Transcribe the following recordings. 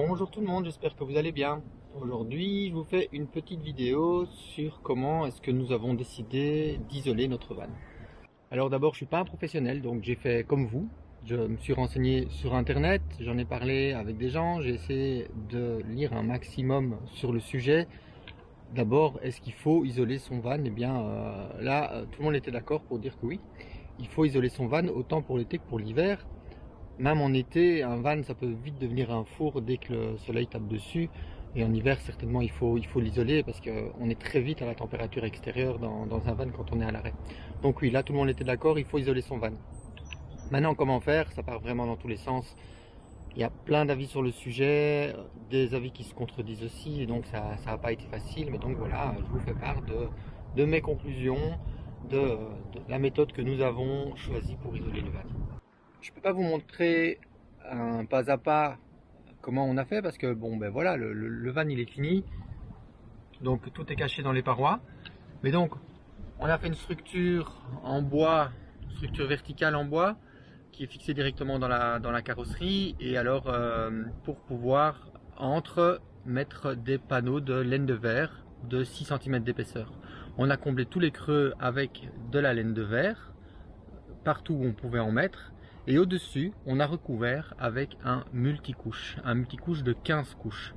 Bonjour tout le monde, j'espère que vous allez bien. Aujourd'hui, je vous fais une petite vidéo sur comment est-ce que nous avons décidé d'isoler notre van. Alors d'abord, je suis pas un professionnel, donc j'ai fait comme vous. Je me suis renseigné sur internet, j'en ai parlé avec des gens, j'ai essayé de lire un maximum sur le sujet. D'abord, est-ce qu'il faut isoler son van? Eh bien là, tout le monde était d'accord pour dire que oui. Il faut isoler son van autant pour l'été que pour l'hiver. Même en été, un van, ça peut vite devenir un four dès que le soleil tape dessus. Et en hiver, certainement, il faut l'isoler parce qu'on est très vite à la température extérieure dans un van quand on est à l'arrêt. Donc oui, là, tout le monde était d'accord, il faut isoler son van. Maintenant, comment faire? Ça part vraiment dans tous les sens. Il y a plein d'avis sur le sujet, des avis qui se contredisent aussi, et donc ça n'a pas été facile. Mais donc voilà, je vous fais part de mes conclusions, de la méthode que nous avons choisie pour isoler le van. Je peux pas vous montrer un pas à pas comment on a fait parce que bon ben voilà, le van il est fini, donc tout est caché dans les parois. Mais donc on a fait une structure en bois, une structure verticale en bois qui est fixée directement dans la carrosserie, et alors pour pouvoir mettre des panneaux de laine de verre de 6 cm d'épaisseur. On a comblé tous les creux avec de la laine de verre partout où on pouvait en mettre. Et au-dessus, on a recouvert avec un multicouche de 15 couches.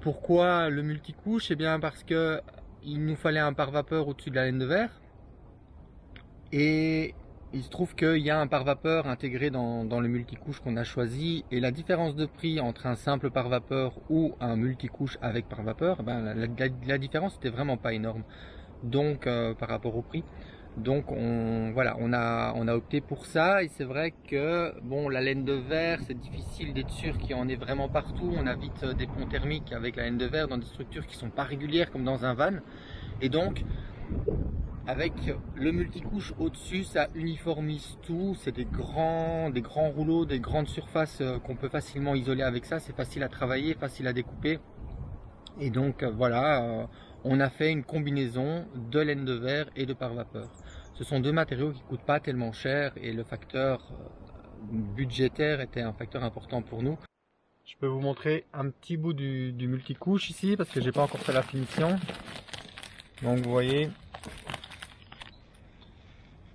Pourquoi le multicouche? Eh bien parce que il nous fallait un pare-vapeur au-dessus de la laine de verre. Et il se trouve qu'il y a un pare-vapeur intégré dans le multicouche qu'on a choisi. Et la différence de prix entre un simple pare-vapeur ou un multicouche avec pare-vapeur, ben, la différence n'était vraiment pas énorme. Donc par rapport au prix. Donc on a opté pour ça, et c'est vrai que bon, la laine de verre, c'est difficile d'être sûr qu'il y en ait vraiment partout. On a vite des ponts thermiques avec la laine de verre dans des structures qui sont pas régulières comme dans un van, et donc avec le multicouche au-dessus, ça uniformise tout. C'est des grands rouleaux, des grandes surfaces qu'on peut facilement isoler avec ça. C'est facile à travailler, facile à découper, et donc voilà, on a fait une combinaison de laine de verre et de pare-vapeur. Ce sont deux matériaux qui ne coûtent pas tellement cher, et le facteur budgétaire était un facteur important pour nous. Je peux vous montrer un petit bout du multicouche ici parce que j'ai pas encore fait la finition. Donc vous voyez,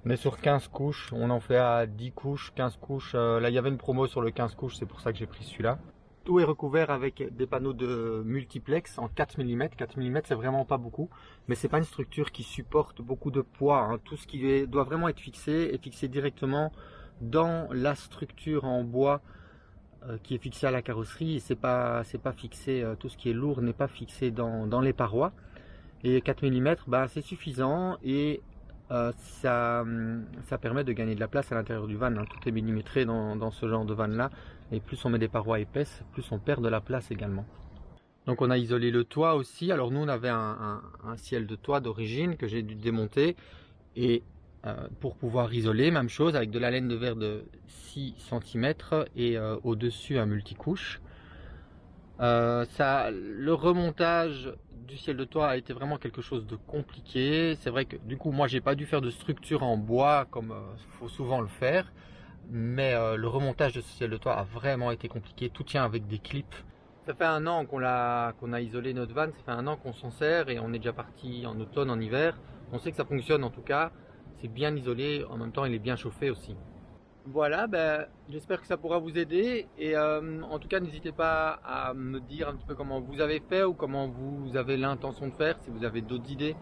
on est sur 15 couches, on en fait à 10 couches, 15 couches. Là il y avait une promo sur le 15 couches, c'est pour ça que j'ai pris celui-là. Tout est recouvert avec des panneaux de multiplex en 4 mm. 4 mm, c'est vraiment pas beaucoup, mais c'est pas une structure qui supporte beaucoup de poids, hein. Tout ce qui doit vraiment être fixé est fixé directement dans la structure en bois qui est fixée à la carrosserie. C'est pas fixé, tout ce qui est lourd n'est pas fixé dans les parois. Et 4 mm, bah, c'est suffisant, et ça permet de gagner de la place à l'intérieur du van, hein. Tout est millimétré dans ce genre de van là, et plus on met des parois épaisses, plus on perd de la place également. Donc on a isolé le toit aussi. Alors nous on avait un ciel de toit d'origine que j'ai dû démonter, et pour pouvoir isoler, même chose avec de la laine de verre de 6 cm et au-dessus un multicouche. Le remontage du ciel de toit a été vraiment quelque chose de compliqué. C'est vrai que du coup moi j'ai pas dû faire de structure en bois comme faut souvent le faire, mais le remontage de ce ciel de toit a vraiment été compliqué. Tout tient avec des clips. Ça fait un an qu'on a isolé notre van, ça fait un an qu'on s'en sert, et on est déjà parti en automne, en hiver. On sait que ça fonctionne en tout cas, c'est bien isolé, en même temps il est bien chauffé aussi. Voilà, ben, j'espère que ça pourra vous aider, et en tout cas n'hésitez pas à me dire un petit peu comment vous avez fait ou comment vous avez l'intention de faire, si vous avez d'autres idées.